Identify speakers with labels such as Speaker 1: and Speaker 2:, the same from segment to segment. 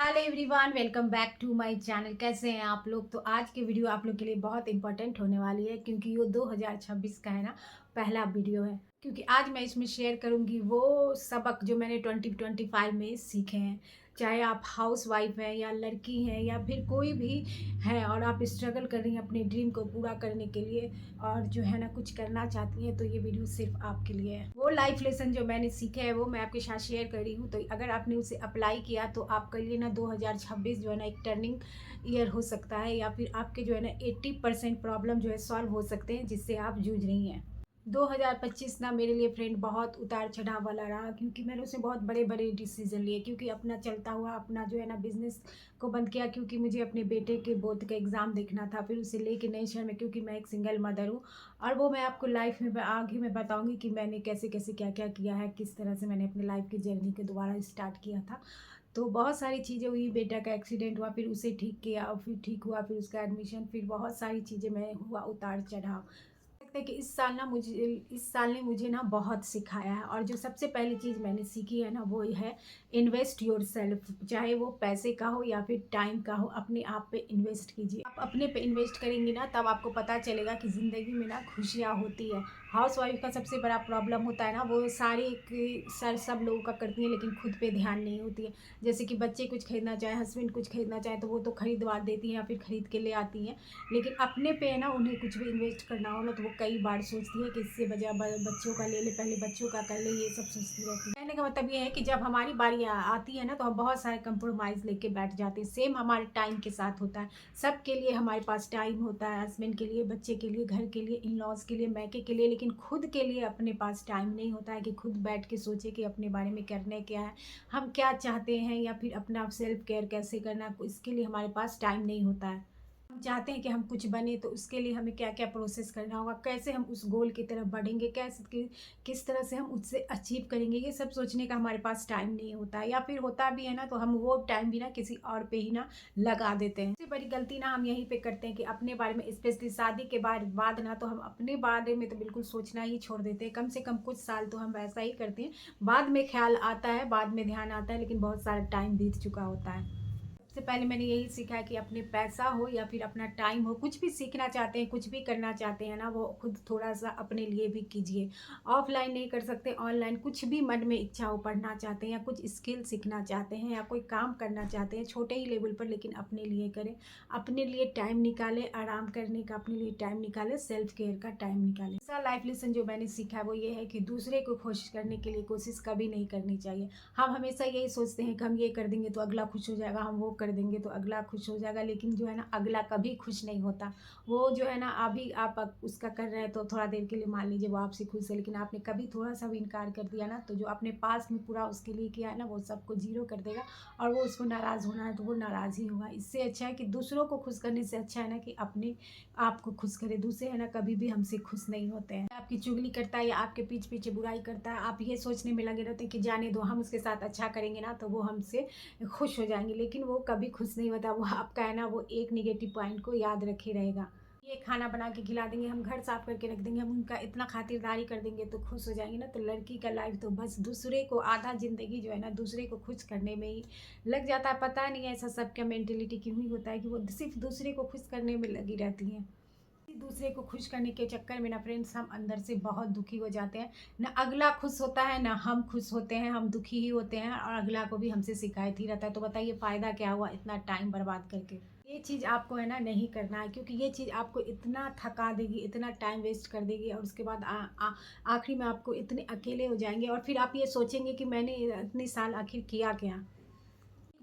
Speaker 1: Hello everyone, welcome back to my channel. कैसे हैं आप लोग? तो आज की वीडियो आप लोग के लिए बहुत इंपॉर्टेंट होने वाली है क्योंकि ये 2026 का है ना, पहला वीडियो है। क्योंकि आज मैं इसमें शेयर करूंगी वो सबक जो मैंने 2025 में सीखे हैं। चाहे आप हाउस वाइफ हैं या लड़की हैं या फिर कोई भी है और आप स्ट्रगल कर रही हैं अपने ड्रीम को पूरा करने के लिए और जो है ना कुछ करना चाहती हैं, तो ये वीडियो सिर्फ आपके लिए है। वो लाइफ लेसन जो मैंने सीखे हैं वो मैं आपके साथ शेयर कर रही हूँ। तो अगर आपने उसे अप्लाई किया तो आपके लिए ना 2026 जो है ना एक टर्निंग ईयर हो सकता है, या फिर आपके जो है ना 80% प्रॉब्लम जो है सॉल्व हो सकते हैं जिससे आप जूझ रही हैं। 2025 ना मेरे लिए फ्रेंड बहुत उतार चढ़ाव वाला रहा, क्योंकि मैंने उसमें बहुत बड़े बड़े डिसीजन लिए। क्योंकि अपना चलता हुआ अपना जो है ना बिजनेस को बंद किया, क्योंकि मुझे अपने बेटे के बोर्ड का एग्ज़ाम देखना था। फिर उसे लेके नए शहर में, क्योंकि मैं एक सिंगल मदर हूँ, और वो मैं आपको लाइफ में आगे मैं बताऊँगी कि मैंने कैसे कैसे क्या क्या किया है, किस तरह से मैंने अपने लाइफ की जर्नी को दोबारा स्टार्ट किया था। तो बहुत सारी चीज़ें हुई। बेटा का एक्सीडेंट हुआ, फिर उसे ठीक किया और फिर ठीक हुआ, फिर उसका एडमिशन, फिर बहुत सारी चीज़ें मैं हुआ उतार चढ़ाव। लगता है कि इस साल ने मुझे ना बहुत सिखाया है। और जो सबसे पहली चीज़ मैंने सीखी है ना वो ये है, इन्वेस्ट योर सेल्फ। चाहे वो पैसे का हो या फिर टाइम का हो, अपने आप पे इन्वेस्ट कीजिए। आप अपने पे इन्वेस्ट करेंगी ना तब आपको पता चलेगा कि ज़िंदगी में ना खुशियाँ होती है। हाउस वाइफ का सबसे बड़ा प्रॉब्लम होता है ना, वो सारे सर सब लोगों का करती है लेकिन खुद पे ध्यान नहीं होती है। जैसे कि बच्चे कुछ खरीदना चाहे, हस्बैंड कुछ खरीदना चाहे, तो वो तो खरीदवा देती हैं या फिर खरीद के ले आती हैं। लेकिन अपने पे है ना, उन्हें कुछ भी इन्वेस्ट करना हो ना तो वो कई बार सोचती है कि इससे बजाय बच्चों का ले ले, पहले बच्चों का कर ले, ये सब सोचती रहती है। कहने का मतलब ये है कि जब हमारी बारी आती है ना तो हम बहुत सारे कंप्रोमाइज़ लेके बैठ जाते हैं। सेम हमारे टाइम के साथ होता है। सबके लिए हमारे पास टाइम होता है, हस्बैंड के लिए, बच्चे के लिए, घर के लिए, इन लॉज के लिए, मैके के लिए, लेकिन खुद के लिए अपने पास टाइम नहीं होता है कि खुद बैठ के सोचे कि अपने बारे में करने क्या है, हम क्या चाहते हैं, या फिर अपना सेल्फ केयर कैसे करना है। इसके लिए हमारे पास टाइम नहीं होता है। हम चाहते हैं कि हम कुछ बने तो उसके लिए हमें क्या क्या प्रोसेस करना होगा, कैसे हम उस गोल की तरफ बढ़ेंगे, किस तरह से हम उससे अचीव करेंगे, ये सब सोचने का हमारे पास टाइम नहीं होता है। या फिर होता भी है ना तो हम वो टाइम भी ना किसी और पे ही ना लगा देते हैं। सबसे बड़ी गलती ना हम यहीं पे करते हैं कि अपने बारे में, स्पेशली शादी के बाद ना, तो हम अपने बारे में तो बिल्कुल सोचना ही छोड़ देते हैं। कम से कम कुछ साल तो हम वैसा ही करते हैं। बाद में ख्याल आता है, बाद में ध्यान आता है, लेकिन बहुत सारा टाइम बीत चुका होता है। सबसे पहले मैंने यही सीखा है कि अपने पैसा हो या फिर अपना टाइम हो, कुछ भी सीखना चाहते हैं, कुछ भी करना चाहते हैं ना, वो खुद थोड़ा सा अपने लिए भी कीजिए। ऑफलाइन नहीं कर सकते, ऑनलाइन कुछ भी मन में इच्छा हो, पढ़ना चाहते हैं या कुछ स्किल सीखना चाहते हैं या कोई काम करना चाहते हैं छोटे ही लेवल पर, लेकिन अपने लिए करें। अपने लिए टाइम निकालें, आराम करने का अपने लिए टाइम निकालें, सेल्फ केयर का टाइम निकालें। दूसरा लाइफ लेसन जो मैंने सीखा है वो ये है कि दूसरे को खुश करने के लिए कोशिश कभी नहीं करनी चाहिए। हम हमेशा यही सोचते हैं कि हम ये कर देंगे तो अगला खुश हो जाएगा, हम वो कर देंगे तो अगला खुश हो जाएगा, लेकिन जो है ना अगला कभी खुश नहीं होता। वो जो है ना, अभी आप उसका कर रहे हैं तो थोड़ा देर के लिए मान लीजिए वो आपसे खुश है, लेकिन आपने कभी थोड़ा सा भी इनकार कर दिया ना, तो जो आपने पास में पूरा उसके लिए किया है ना वो सबको जीरो कर देगा। और वो उसको नाराज़ होना है तो वो नाराज़ ही होगा। इससे अच्छा है कि दूसरों को खुश करने से अच्छा है ना कि अपने आप को खुश करें। दूसरे है ना कभी भी हमसे खुश नहीं होते हैं। आपकी चुगली करता है या आपके पीछे पीछे बुराई करता है, आप ये सोचने में लगे रहते हैं कि जाने दो, हम उसके साथ अच्छा करेंगे ना तो वो हमसे खुश हो जाएंगे, लेकिन वो कभी खुश नहीं होता। वो आपका है ना वो एक निगेटिव पॉइंट को याद रखे रहेगा। ये खाना बना के खिला देंगे, हम घर साफ करके रख देंगे, हम उनका इतना खातिरदारी कर देंगे तो खुश हो जाएंगे ना। तो लड़की का लाइफ तो बस दूसरे को, आधा जिंदगी जो है ना दूसरे को खुश करने में ही लग जाता है। पता नहीं ऐसा सबका मेंटेलिटी क्यों ही होता है कि वो सिर्फ दूसरे को खुश करने में लगी रहती हैं। दूसरे को खुश करने के चक्कर में ना फ्रेंड्स हम अंदर से बहुत दुखी हो जाते हैं। ना अगला खुश होता है ना हम खुश होते हैं, हम दुखी ही होते हैं और अगला को भी हमसे शिकायत ही रहता है। तो बताइए फ़ायदा क्या हुआ इतना टाइम बर्बाद करके। ये चीज़ आपको है ना नहीं करना है, क्योंकि ये चीज़ आपको इतना थका देगी, इतना टाइम वेस्ट कर देगी, और उसके बाद आखिरी में आपको इतने अकेले हो जाएंगे और फिर आप ये सोचेंगे कि मैंने इतने साल आखिर किया क्या।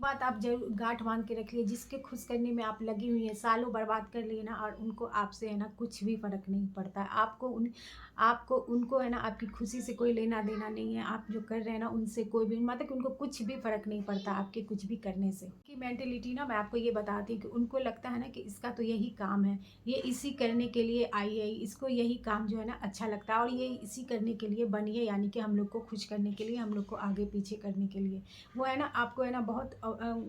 Speaker 1: बात आप जरूर गांठ बांध के रख लिए, जिसके खुश करने में आप लगी हुई हैं, सालों बर्बाद कर लिए ना, और उनको आपसे है ना कुछ भी फ़र्क नहीं पड़ता है। आपको उनको है ना आपकी खुशी से कोई लेना देना नहीं है। आप जो कर रहे हैं ना उनसे कोई भी मतलब कि उनको कुछ भी फ़र्क नहीं पड़ता आपके कुछ भी करने से। कि मेंटेलिटी ना मैं आपको ये बताती हूँ कि उनको लगता है ना कि इसका तो यही काम है, ये इसी करने के लिए आई है, इसको यही काम जो है ना अच्छा लगता है और ये इसी करने के लिए बनी है, यानी कि हम लोग को खुश करने के लिए, हम लोग को आगे पीछे करने के लिए। वो है ना आपको है ना बहुत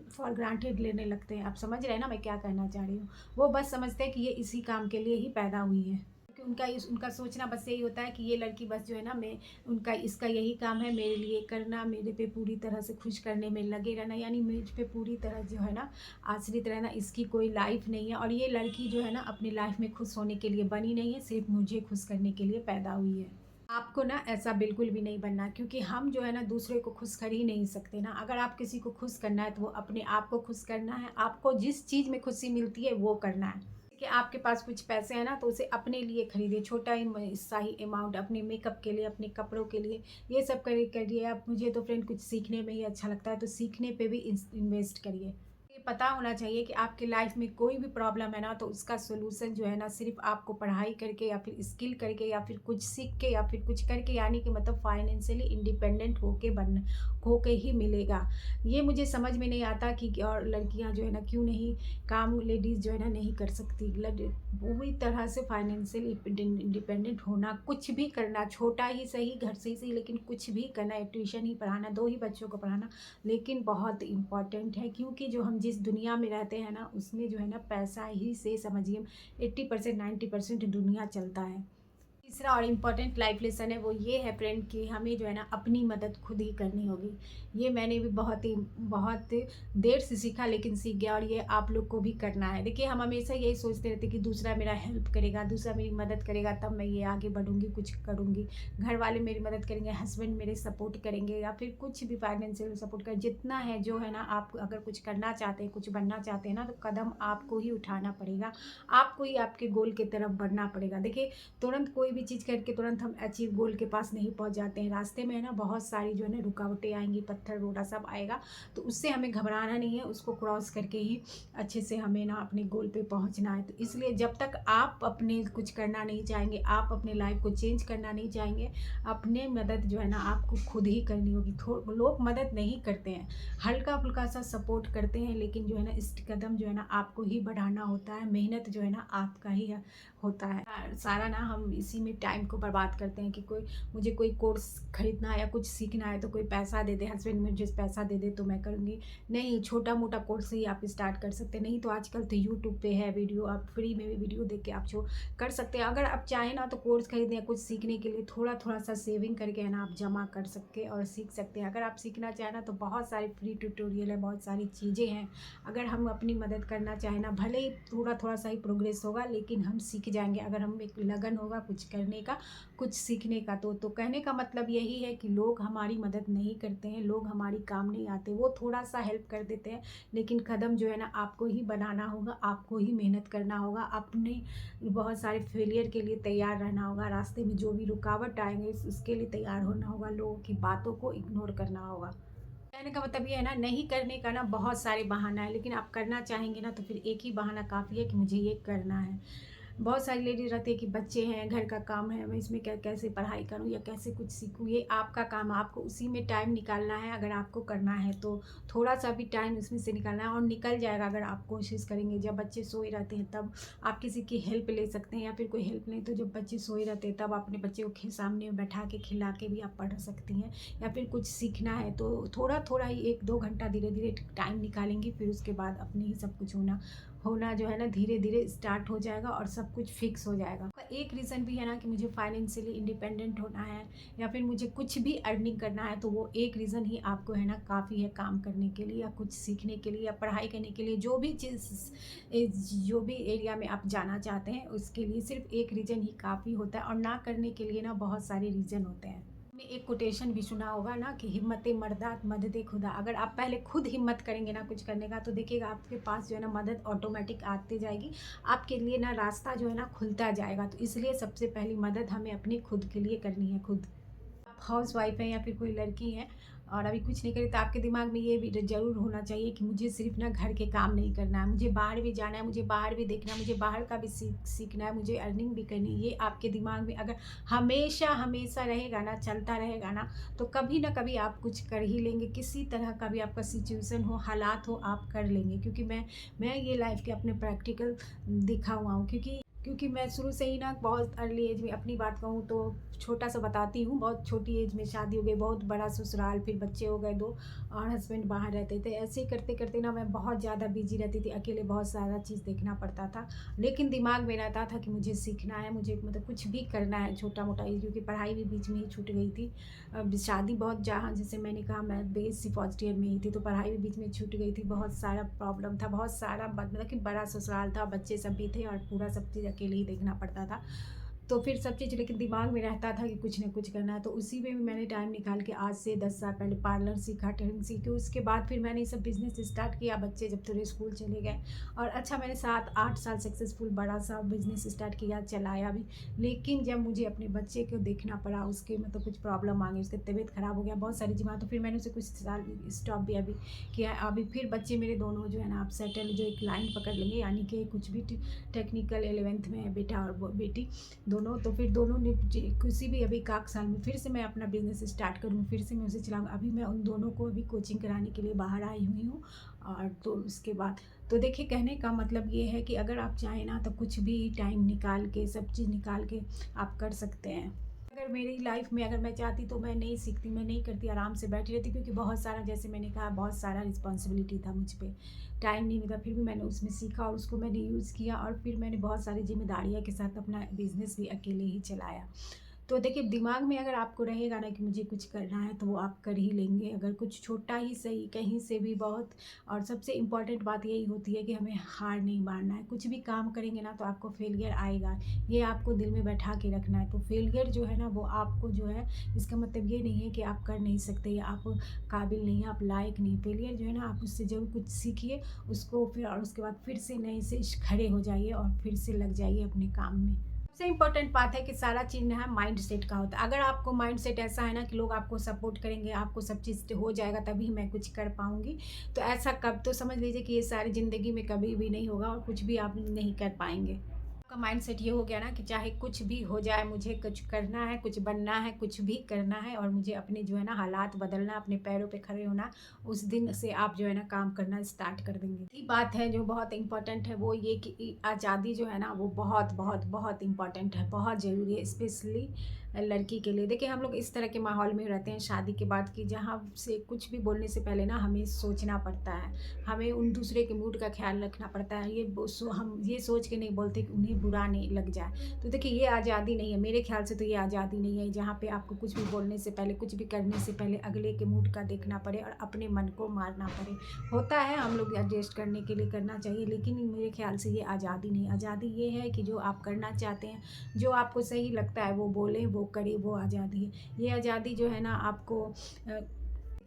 Speaker 1: फॉर ग्रांटेड लेने लगते हैं। आप समझ रहे हैं ना मैं क्या कहना चाह रही हूँ। वो बस समझते हैं कि ये इसी काम के लिए ही पैदा हुई है। उनका सोचना बस यही होता है कि ये लड़की बस जो है ना, मैं उनका इसका यही काम है मेरे लिए करना, मेरे पे पूरी तरह से खुश करने में लगे रहना, यानी मुझ पे पूरी तरह जो है ना आश्रित रहना, इसकी कोई लाइफ नहीं है। और ये लड़की जो है ना अपनी लाइफ में खुश होने के लिए बनी नहीं है, सिर्फ मुझे खुश करने के लिए पैदा हुई है। आपको ना ऐसा बिल्कुल भी नहीं बनना, क्योंकि हम जो है ना दूसरे को खुश कर ही नहीं सकते ना। अगर आप किसी को खुश करना है तो वो अपने आप को खुश करना है, आपको जिस चीज़ में खुशी मिलती है वो करना है। कि आपके पास कुछ पैसे हैं ना तो उसे अपने लिए खरीदिए, छोटा ही हिस्सा ही अमाउंट अपने मेकअप के लिए, अपने कपड़ों के लिए, ये सब करिए आप। मुझे तो फ्रेंड कुछ सीखने में ही अच्छा लगता है, तो सीखने पे भी इन्वेस्ट करिए। ये पता होना चाहिए कि आपकी लाइफ में कोई भी प्रॉब्लम है ना तो उसका सोल्यूशन जो है ना सिर्फ आपको पढ़ाई करके या फिर स्किल करके या फिर कुछ सीख के या फिर कुछ करके, यानी कि मतलब फाइनेंशियली इंडिपेंडेंट होके ही मिलेगा। ये मुझे समझ में नहीं आता कि और लड़कियां जो है ना क्यों नहीं काम, लेडीज़ जो है ना नहीं कर सकती। पूरी तरह से फाइनेंशियल इंडिपेंडेंट होना, कुछ भी करना, छोटा ही सही, घर से ही सही, लेकिन कुछ भी करना, ट्यूशन ही पढ़ाना, 2 ही बच्चों को पढ़ाना, लेकिन बहुत इम्पॉर्टेंट है। क्योंकि जो हम जिस दुनिया में रहते हैं ना उसमें जो है ना पैसा ही से समझिए 80% 90% दुनिया चलता है। तीसरा और इम्पॉर्टेंट लाइफ लेसन है वो ये है फ्रेंड कि हमें जो है ना अपनी मदद खुद ही करनी होगी। ये मैंने भी बहुत देर से सीखा, लेकिन सीख गया, और ये आप लोग को भी करना है। देखिए हम हमेशा यही सोचते रहते कि दूसरा मेरा हेल्प करेगा, दूसरा मेरी मदद करेगा तब मैं ये आगे बढ़ूंगी, कुछ करूंगी, घर वाले मेरी मदद करेंगे, हस्बैंड मेरे सपोर्ट करेंगे, या फिर कुछ भी फाइनेंशियल सपोर्ट कर, जितना है जो है ना, आप अगर कुछ करना चाहते हैं, कुछ बनना चाहते हैं ना, तो कदम आपको ही उठाना पड़ेगा, आपको ही आपके गोल की तरफ बढ़ना पड़ेगा। देखिए तुरंत कोई भी चीज़ करके तुरंत हम अचीव गोल के पास नहीं पहुंच जाते हैं। रास्ते में है ना बहुत सारी जो है ना रुकावटें आएंगी, पत्थर रोड़ा सब आएगा, तो उससे हमें घबराना नहीं है, उसको क्रॉस करके ही अच्छे से हमें ना अपने गोल पे पहुंचना है। तो इसलिए जब तक आप अपने कुछ करना नहीं चाहेंगे, आप अपने लाइफ को चेंज करना नहीं चाहेंगे, अपने मदद जो है ना आपको खुद ही करनी होगी। लोग मदद नहीं करते हैं, हल्का फुल्का सा सपोर्ट करते हैं, लेकिन जो है ना इस कदम जो है ना आपको ही बढ़ाना होता है, मेहनत जो है ना आपका ही होता है। सारा ना हम इसी में टाइम को बर्बाद करते हैं कि मुझे कोई कोर्स खरीदना है या कुछ सीखना है तो कोई पैसा दे दे, हस्बैंड मुझे पैसा दे दे तो मैं करूँगी। नहीं, छोटा मोटा कोर्स ही आप स्टार्ट कर सकते हैं। नहीं तो आजकल तो यूट्यूब पे है वीडियो, आप फ्री में भी वीडियो देख के आप जो कर सकते हैं। अगर आप चाहें ना तो कोर्स खरीदें या कुछ सीखने के लिए थोड़ा थोड़ा सा सेविंग करके है ना आप जमा कर सकते और सीख सकते हैं। अगर आप सीखना चाहें ना तो बहुत सारे फ्री ट्यूटोरियल है, बहुत सारी चीज़ें हैं। अगर हम अपनी मदद करना चाहें ना, भले ही थोड़ा थोड़ा सा ही प्रोग्रेस होगा, लेकिन हम सीख जाएंगे अगर हम एक लगन होगा कुछ करने का, कुछ सीखने का। तो कहने का मतलब यही है कि लोग हमारी मदद नहीं करते हैं, लोग हमारी काम नहीं आते, वो थोड़ा सा हेल्प कर देते हैं, लेकिन कदम जो है ना आपको ही बनाना होगा, आपको ही मेहनत करना होगा, अपने बहुत सारे फेलियर के लिए तैयार रहना होगा, रास्ते में जो भी रुकावट आएंगे उसके लिए तैयार होना होगा, लोगों की बातों को इग्नोर करना होगा। कहने का मतलब ये है ना, नहीं करने का ना बहुत सारे बहाना है, लेकिन आप करना चाहेंगे ना तो फिर एक ही बहाना काफ़ी है कि मुझे ये करना है। बहुत सारी लेडीज रहती है कि बच्चे हैं, घर का काम है, मैं इसमें कैसे पढ़ाई करूं या कैसे कुछ सीखूं। ये आपका काम है, आपको उसी में टाइम निकालना है। अगर आपको करना है तो थोड़ा सा भी टाइम उसमें से निकालना है और निकल जाएगा अगर आप कोशिश करेंगे। जब बच्चे सोए रहते हैं तब आप किसी की हेल्प ले सकते हैं, या फिर कोई हेल्प नहीं तो जब बच्चे सोए रहते हैं तब अपने बच्चे को सामने बैठा के खिला के भी आप पढ़ सकती हैं। या फिर कुछ सीखना है तो थोड़ा थोड़ा ही 1-2 घंटा धीरे धीरे टाइम निकालेंगी, फिर उसके बाद अपने ही सब कुछ होना जो है ना धीरे धीरे स्टार्ट हो जाएगा और सब कुछ फिक्स हो जाएगा। एक रीज़न भी है ना कि मुझे फाइनेंशियली इंडिपेंडेंट होना है या फिर मुझे कुछ भी अर्निंग करना है, तो वो एक रीज़न ही आपको है ना काफ़ी है काम करने के लिए या कुछ सीखने के लिए या पढ़ाई करने के लिए, जो भी चीज़ जो भी एरिया में आप जाना चाहते हैं उसके लिए सिर्फ एक रीज़न ही काफ़ी होता है। और ना करने के लिए ना बहुत सारे रीज़न होते हैं। आपने एक कोटेशन भी सुना होगा ना कि हिम्मत मर्दात मदद खुदा। अगर आप पहले खुद हिम्मत करेंगे ना कुछ करने का तो देखिएगा आपके पास जो है ना मदद ऑटोमेटिक आती जाएगी, आपके लिए ना रास्ता जो है ना खुलता जाएगा। तो इसलिए सबसे पहली मदद हमें अपने खुद के लिए करनी है। खुद हाउस वाइफ है या फिर कोई लड़की है और अभी कुछ नहीं करी तो आपके दिमाग में ये भी ज़रूर होना चाहिए कि मुझे सिर्फ ना घर के काम नहीं करना है, मुझे बाहर भी जाना है, मुझे बाहर भी देखना है, मुझे बाहर का भी सीखना है, मुझे अर्निंग भी करनी है। ये आपके दिमाग में अगर हमेशा हमेशा रहेगा ना, चलता रहेगा ना, तो कभी ना कभी आप कुछ कर ही लेंगे। किसी तरह का भी आपका सिचुएशन हो, हालात हो, आप कर लेंगे। क्योंकि मैं ये लाइफ के अपने प्रैक्टिकल दिखा हुआ हूँ। क्योंकि मैं शुरू से ही ना बहुत अर्ली एज में, अपनी बात कहूँ तो छोटा सा बताती हूँ, बहुत छोटी एज में शादी हो गई, बहुत बड़ा ससुराल, फिर बच्चे हो गए 2 और हस्बैंड बाहर रहते थे। ऐसे ही करते करते ना मैं बहुत ज़्यादा बिजी रहती थी, अकेले बहुत सारा चीज़ देखना पड़ता था। लेकिन दिमाग में रहता था कि मुझे सीखना है, मुझे मतलब कुछ भी करना है छोटा मोटा, क्योंकि पढ़ाई भी बीच में ही छूट गई थी। अब शादी बहुत, जहाँ जैसे मैंने कहा मैं बीएससी फर्स्ट ईयर में ही थी, तो पढ़ाई भी बीच में छूट गई थी। बहुत सारा प्रॉब्लम था, बहुत सारा मतलब कि बड़ा ससुराल था, बच्चे सब भी थे और पूरा सब चीज़ अकेले ही देखना पड़ता था। तो फिर सब चीज़ लेकिन दिमाग में रहता था कि कुछ ना कुछ करना है। तो उसी में भी मैंने टाइम निकाल के आज से 10 साल पहले पार्लर सीखा, टेलरिंग सीखी। उसके बाद फिर मैंने ये सब बिज़नेस स्टार्ट किया, बच्चे जब थोड़े स्कूल चले गए। और अच्छा, मैंने 7-8 साल सक्सेसफुल बड़ा सा बिज़नेस स्टार्ट किया, चलाया भी। लेकिन जब मुझे अपने बच्चे को देखना पड़ा, उसके मतलब कुछ प्रॉब्लम आ गई, उसकी तबीयत ख़राब हो गया, बहुत सारी चीज़ें, तो फिर मैंने उसे कुछ साल स्टॉप भी अभी किया है। अभी फिर बच्चे मेरे दोनों जो है ना, आप सेटल, जो एक लाइन पकड़ लेंगे, यानी कि कुछ भी टेक्निकल 11th में है बेटा और बेटी दोनों। तो फिर दोनों ने किसी भी अभी 1 साल में फिर से मैं अपना बिज़नेस स्टार्ट करूँ, फिर से मैं उसे चलाऊँ। अभी मैं उन दोनों को अभी कोचिंग कराने के लिए बाहर आई हुई हूँ। और तो उसके बाद तो देखिए, कहने का मतलब ये है कि अगर आप चाहें ना तो कुछ भी टाइम निकाल के, सब चीज़ निकाल के आप कर सकते हैं। अगर मेरी लाइफ में अगर मैं चाहती तो मैं नहीं सीखती, मैं नहीं करती, आराम से बैठी रहती, क्योंकि बहुत सारा, जैसे मैंने कहा, बहुत सारा रिस्पॉन्सिबिलिटी था मुझ पे, टाइम नहीं मिला। फिर भी मैंने उसमें सीखा और उसको मैंने यूज़ किया, और फिर मैंने बहुत सारी जिम्मेदारियाँ के साथ अपना बिज़नेस भी अकेले ही चलाया। तो देखिए, दिमाग में अगर आपको रहेगा ना कि मुझे कुछ करना है, तो वो आप कर ही लेंगे, अगर कुछ छोटा ही सही, कहीं से भी बहुत। और सबसे इम्पॉर्टेंट बात यही होती है कि हमें हार नहीं मानना है। कुछ भी काम करेंगे ना तो आपको फेलियर आएगा, ये आपको दिल में बैठा के रखना है। तो फेलियर जो है ना, वो आपको जो है, इसका मतलब ये नहीं है कि आप कर नहीं सकते या आप काबिल नहीं हैं, आप लायक नहीं। फेलियर जो है ना, आप उससे ज़रूर कुछ सीखिए, उसको फिर, और उसके बाद फिर से नए से खड़े हो जाइए और फिर से लग जाइए अपने काम में। सबसे इम्पोर्टेंट बात है कि सारा चीज़ ना है माइंड सेट का होता है। अगर आपको माइंड सेट ऐसा है ना कि लोग आपको सपोर्ट करेंगे, आपको सब चीज़ हो जाएगा तभी मैं कुछ कर पाऊँगी, तो ऐसा कब, तो समझ लीजिए कि ये सारी ज़िंदगी में कभी भी नहीं होगा और कुछ भी आप नहीं कर पाएँगे। आपका माइंड सेट ये हो गया ना कि चाहे कुछ भी हो जाए, मुझे कुछ करना है, कुछ बनना है, कुछ भी करना है, और मुझे अपने जो है ना हालात बदलना, अपने पैरों पे खड़े होना, उस दिन से आप जो है ना काम करना स्टार्ट कर देंगे। तीसरी बात है जो बहुत इम्पोर्टेंट है, वो ये कि आज़ादी जो है ना, वो बहुत बहुत बहुत इम्पोर्टेंट है, बहुत ज़रूरी है, स्पेशली लड़की के लिए। देखिए, हम लोग इस तरह के माहौल में रहते हैं शादी के बाद कि जहाँ से कुछ भी बोलने से पहले ना हमें सोचना पड़ता है, हमें उन दूसरे के मूड का ख्याल रखना पड़ता है। हम ये सोच के नहीं बोलते कि उन्हें बुरा नहीं लग जाए। तो देखिए, ये आज़ादी नहीं है, मेरे ख्याल से तो ये आज़ादी नहीं है, जहाँ पे आपको कुछ भी बोलने से पहले, कुछ भी करने से पहले अगले के मूड का देखना पड़े और अपने मन को मारना पड़े। होता है, हम लोग एडजस्ट करने के लिए करना चाहिए, लेकिन मेरे ख्याल से ये आज़ादी नहीं है। आज़ादी ये है कि जो आप करना चाहते हैं, जो आपको सही लगता है, वो बोलें, वो करें, वो आज़ादी है। ये आज़ादी जो है ना आपको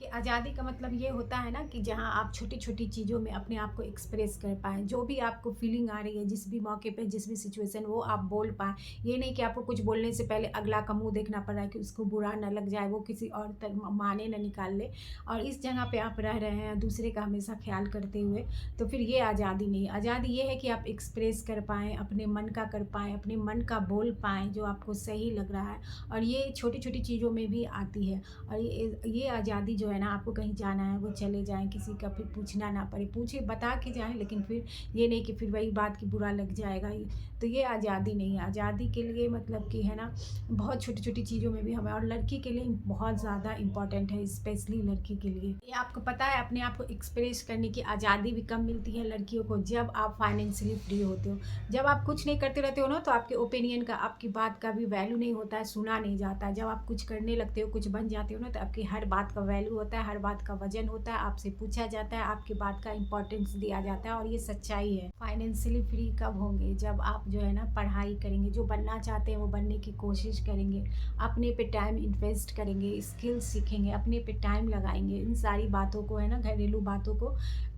Speaker 1: कि आज़ादी का मतलब ये होता है ना कि जहाँ आप छोटी-छोटी चीज़ों में अपने आप को एक्सप्रेस कर पाएँ, जो भी आपको फीलिंग आ रही है, जिस भी मौके पे, जिस भी सिचुएशन, वो आप बोल पाएँ। ये नहीं कि आपको कुछ बोलने से पहले अगला का मुँह देखना पड़ रहा है कि उसको बुरा ना लग जाए, वो किसी और माने ना निकाल ले, और इस जगह पे आप रह रहे हैं दूसरे का हमेशा ख़्याल करते हुए, तो फिर ये आज़ादी नहीं है। आज़ादी ये है कि आप एक्सप्रेस कर पाएँ, अपने मन का कर पाएँ, अपने मन का बोल पाएँ, जो आपको सही लग रहा है, और ये छोटी-छोटी चीज़ों में भी आती है। और ये आज़ादी जो है ना, आपको कहीं जाना है, वो चले जाएँ, किसी का फिर पूछना ना पड़े, पूछे बता के जाएँ, लेकिन फिर ये नहीं कि फिर वही बात कि बुरा लग जाएगा ये, तो ये आज़ादी नहीं है। आज़ादी के लिए मतलब कि है ना, बहुत छोटी-छोटी चीज़ों में भी हमें, और लड़की के लिए बहुत ज़्यादा इम्पोर्टेंट है, स्पेशली लड़की के लिए। ये आपको पता है, अपने आप को एक्सप्रेस करने की आज़ादी भी कब मिलती है लड़कियों को, जब आप फाइनेंशियली फ्री होते हो। जब आप कुछ नहीं करते रहते हो ना, तो आपके ओपिनियन का, आपकी बात का भी वैल्यू नहीं होता है, सुना नहीं जाता है। जब आप कुछ करने लगते हो, कुछ बन जाते हो ना, तो आपकी हर बात का वैल्यू होता है, हर बात का वजन होता है, आपसे पूछा जाता है, आपकी बात का इम्पोर्टेंस दिया जाता है, और ये सच्चाई है। फाइनेंशियली फ्री कब होंगे? जब आप जो है ना पढ़ाई करेंगे, जो बनना चाहते हैं वो बनने की कोशिश करेंगे, अपने पे टाइम इन्वेस्ट करेंगे, स्किल्स सीखेंगे, अपने पे टाइम लगाएंगे, इन सारी बातों को है ना, घरेलू बातों को,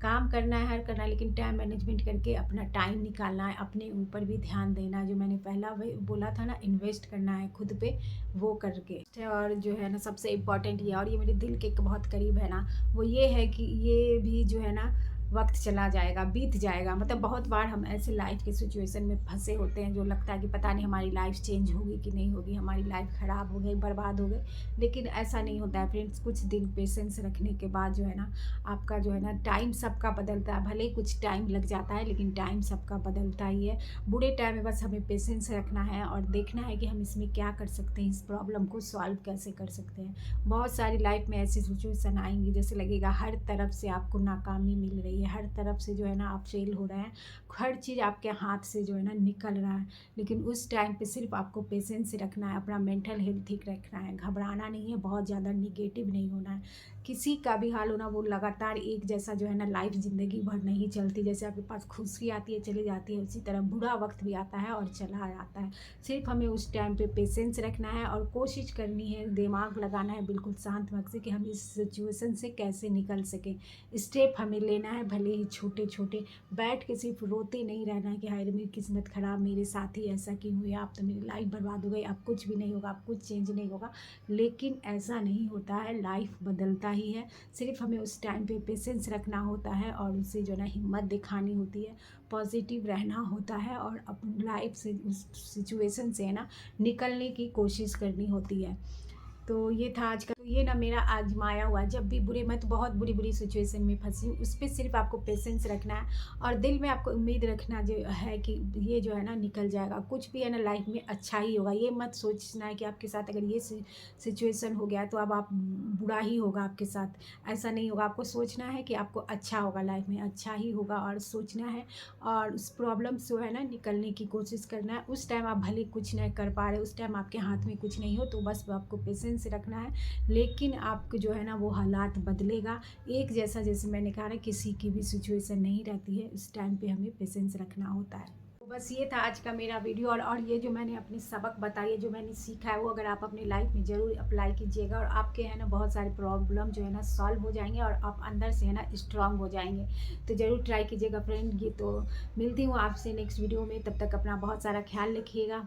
Speaker 1: काम करना है, हर करना है, लेकिन टाइम मैनेजमेंट करके अपना टाइम निकालना है, अपने ऊपर भी ध्यान देना है, जो मैंने पहला वही बोला था ना, इन्वेस्ट करना है खुद पे, वो करके। और जो है ना सबसे इम्पोर्टेंट ये, और ये मेरे दिल के बहुत करीब है ना, वो ये है कि ये भी जो है ना, वक्त चला जाएगा, बीत जाएगा। मतलब बहुत बार हम ऐसे लाइफ के सिचुएशन में फंसे होते हैं जो लगता है कि पता नहीं हमारी लाइफ चेंज होगी कि नहीं होगी, हमारी लाइफ ख़राब हो गई, बर्बाद हो गई। लेकिन ऐसा नहीं होता है फ्रेंड्स। कुछ दिन पेशेंस रखने के बाद जो है ना, आपका जो है ना, टाइम सबका बदलता है। भले ही कुछ टाइम लग जाता है लेकिन टाइम सबका बदलता ही है। बुरे टाइम में बस हमें पेशेंस रखना है और देखना है कि हम इसमें क्या कर सकते हैं, इस प्रॉब्लम को सॉल्व कैसे कर सकते हैं। बहुत सारी लाइफ में ऐसी सिचुएशन आएंगी जैसे लगेगा हर तरफ से आपको नाकामी मिल रही है, हर तरफ से जो है ना आप फेल हो रहे हैं, हर चीज़ आपके हाथ से जो है ना निकल रहा है। लेकिन उस टाइम पे सिर्फ आपको पेशेंस रखना है, अपना मेंटल हेल्थ ठीक रखना है, घबराना नहीं है, बहुत ज़्यादा निगेटिव नहीं होना है। किसी का भी हाल होना, वो लगातार एक जैसा जो है ना लाइफ ज़िंदगी भर नहीं चलती। जैसे आपके पास खुशी आती है चली जाती है, उसी तरह बुरा वक्त भी आता है और चला जाता है। सिर्फ हमें उस टाइम पे पेशेंस रखना है और कोशिश करनी है, दिमाग लगाना है बिल्कुल शांत मन से कि हम इस सिचुएशन से कैसे निकल सकें। स्टेप हमें लेना है, भले ही छोटे छोटे। बैठ के सिर्फ रोते नहीं रहना है कि हाय रे मेरी किस्मत ख़राब, मेरे साथ ही ऐसा क्यों हुआ, अब तो मेरी लाइफ बर्बाद हो गई, अब कुछ भी नहीं होगा, अब कुछ चेंज नहीं होगा। लेकिन ऐसा नहीं होता है, लाइफ बदलता ही है। सिर्फ हमें उस टाइम पे पेशेंस रखना होता है और उससे जो है ना हिम्मत दिखानी होती है, पॉजिटिव रहना होता है और अपनी लाइफ से उस सिचुएशन से है ना निकलने की कोशिश करनी होती है। तो ये था आज का। तो ये ना मेरा आजमाया हुआ, जब भी बुरे, मैं तो बहुत बुरी बुरी सिचुएशन में फंसी हूँ, उस पर सिर्फ आपको पेशेंस रखना है और दिल में आपको उम्मीद रखना जो है कि ये जो है ना निकल जाएगा, कुछ भी है ना लाइफ में अच्छा ही होगा। ये मत सोचना है कि आपके साथ अगर ये सिचुएशन हो गया तो अब आप बुरा ही होगा आपके साथ, ऐसा नहीं होगा। आपको सोचना है कि आपको अच्छा होगा, लाइफ में अच्छा ही होगा और सोचना है और उस प्रॉब्लम से जो है ना निकलने की कोशिश करना है। उस टाइम आप भले कुछ नहीं कर पा रहे, उस टाइम आपके हाथ में कुछ नहीं हो, तो बस आपको पेशेंस रखना है। लेकिन आपको जो है ना वो हालात बदलेगा एक जैसा। जैसे मैंने कहा ना, किसी की भी सिचुएशन नहीं रहती है, उस टाइम पे हमें पेशेंस रखना होता है। तो बस ये था आज का मेरा वीडियो और ये जो मैंने अपनी सबक बताई है, जो मैंने सीखा है, वो अगर आप अपनी लाइफ में ज़रूर अप्लाई कीजिएगा और आपके है ना बहुत सारे प्रॉब्लम जो है ना सॉल्व हो जाएंगे और आप अंदर से है ना स्ट्रांग हो जाएंगे। तो ज़रूर ट्राई कीजिएगा फ्रेंड। ये तो मिलती हूँ आपसे नेक्स्ट वीडियो में, तब तक अपना बहुत सारा ख्याल रखिएगा।